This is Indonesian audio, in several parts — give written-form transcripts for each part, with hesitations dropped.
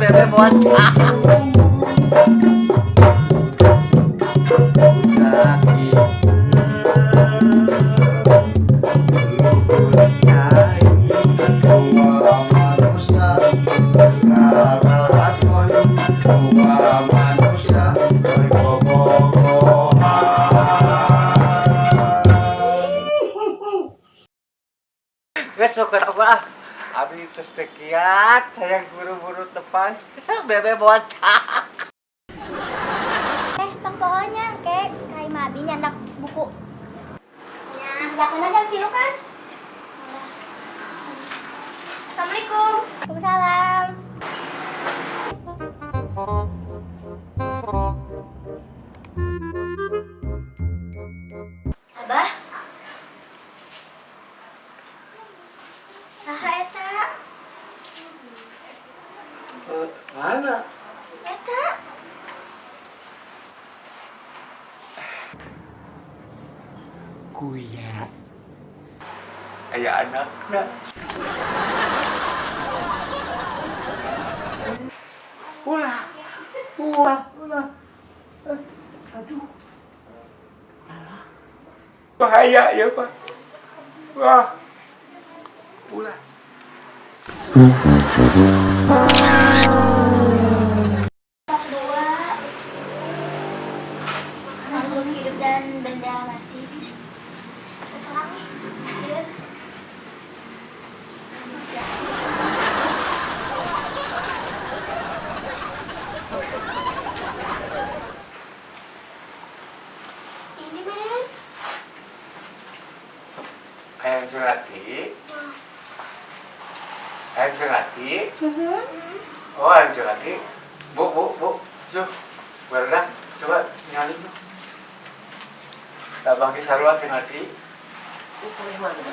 Bebe botak. Wes syukur apa? Abi terus tekiat, sayang buru-buru tepan. Bebe botak. Tang pohonnya, kayak Mabi nyandak buku. Ya, jangan aja kilo kan. Assalamualaikum. Waalaikumsalam. Abah. Saha eta? Mana? Eta. Kuya. Aya anakna. Ulah. Aduh. Bahaya ya, Pak. Wah. Ulah. Kelas 2. Makhluk hidup dan benda mati. Terang nih. Ini men. Ayam Surati. Ayam Surati. Oh, ayam Surati. Bu. Yuk. Berdak. Coba nyalin tuh. Tabang di sarua Surati. Boleh mana?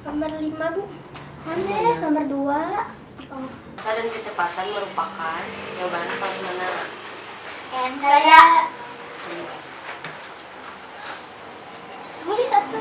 Nomor 5, Bu. Mana? Nomor 2. Masa dan kecepatan merupakan jawaban paling mana? Saya boleh satu.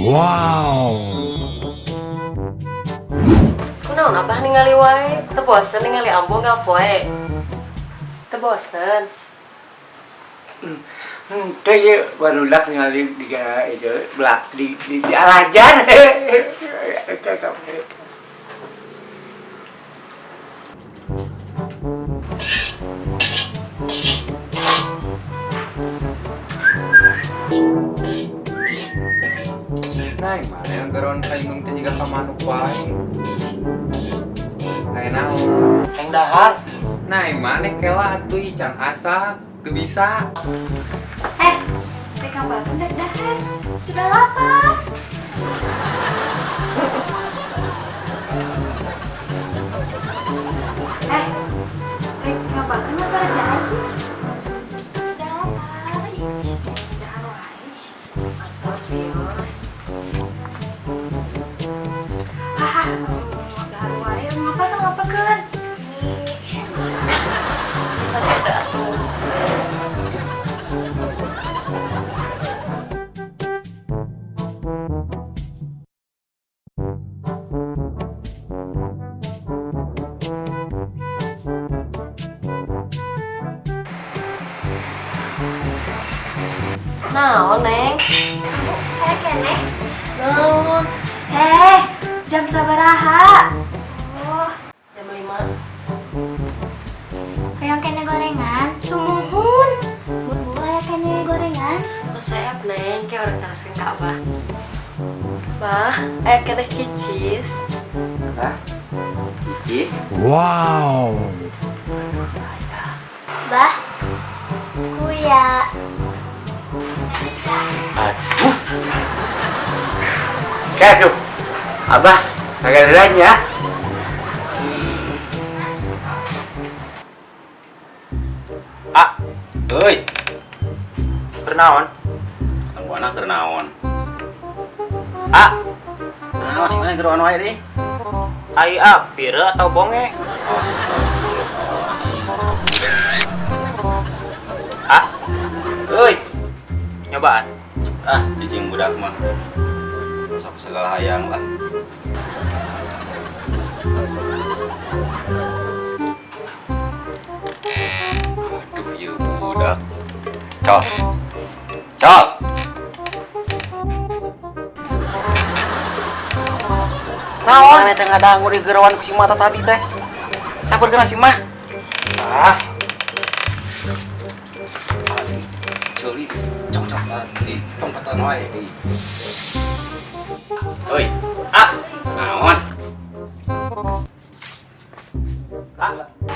Wow. Kunaon abah ningali wae? Teu bosen ningali ambo ngapoe? Teu bosen. Teh ye barudak ningali di itu belak di arajan. Nah, mana yang geron paling teh jiga ka manuk wae. Kayak naon? Heng dahar. Nah, mana kela atuh can asa teu bisa. Mereka baru dahar. Sudah lapar. Mereka baru apa dahar sih? Sudah lapar. Dahar wae. Terus virus. Dahar wae. Ngapa kan? Pasti teu atuh. Naon, Neng? Kayak keneh. Jam sabaraha? Oh, Jam 5. hayang kene gorengan. Sumuhun. Buat hayang kene gorengan. Tuh saya Neng, kayak orang teraskan ke Abah. Bah, ayo kena cicis. Apa? Cicis? Wow. Bah, kuya. Aduh. Aduh. Abah, kagak ada ya. Ah, Euy, pernaon? buana keur naon? Ah, Naon di mana geroan wae deui? ai apira atau bonge? Astagfirullah. Ah, Euy, nyobaan. cicing budak mah. Sok segala hayang lah. Aduh, ieu budak. Col. Col. Naon teh ngadangu di gerowan ku si mata tadi teh? Sabar kena si mah. Ah. Adi, coli, cocok di tempatan wae di. Oi, naon? Ah,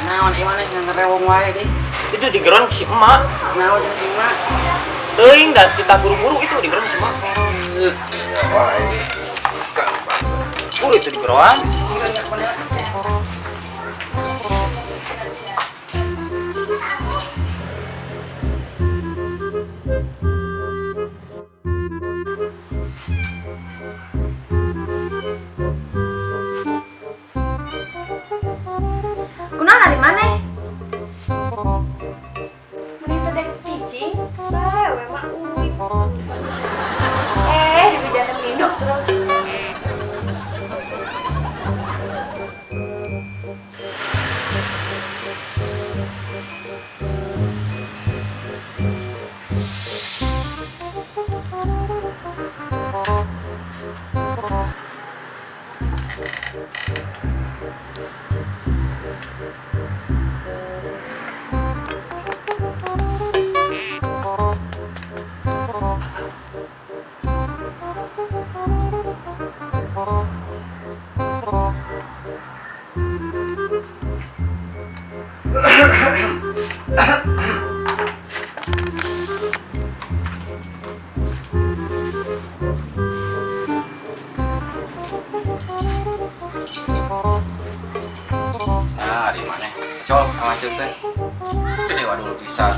Naon ieu maneh ngerewong wae di. itu digeron si emak. Naon cenah si mah? Teuing dan kita buru-buru itu digeron si emak. Buru itu digeron. Kunaon ari maneh? Menit teh cicing. Bae we mah uwi. Di bejana minum terus. Nah, di mana? Col, sama cek teh. Gede waduh pisan.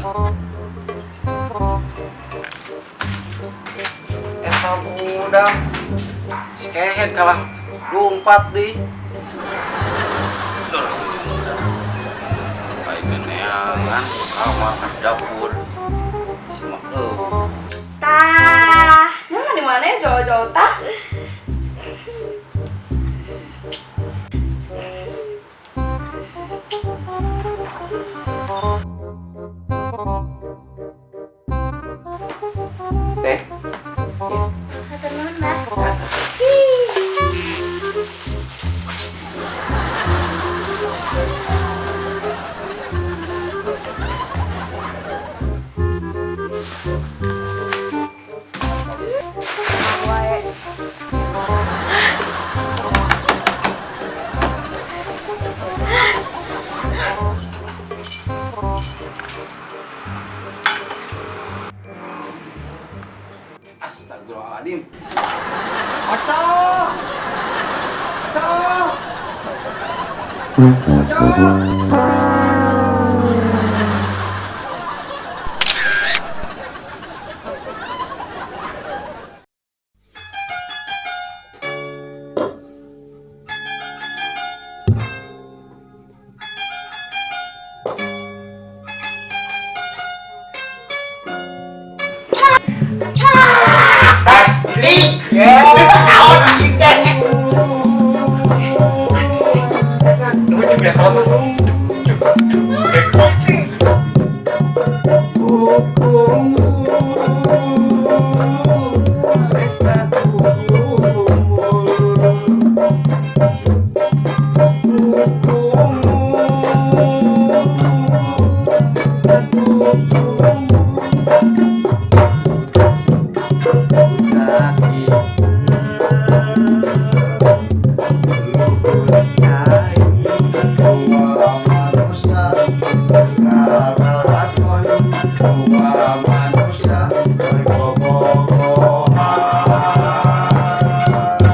Eta budak. Skehet kalah lompat di. Lurus tuh jeung budak. Baik neangan kamar ke dapur. Semua Tah, di mana ya jauh-jauh tah? Teh. Hatur nuhun, Mbah. Astagfirullahaladzim. Ocok! Ocok! Ocok!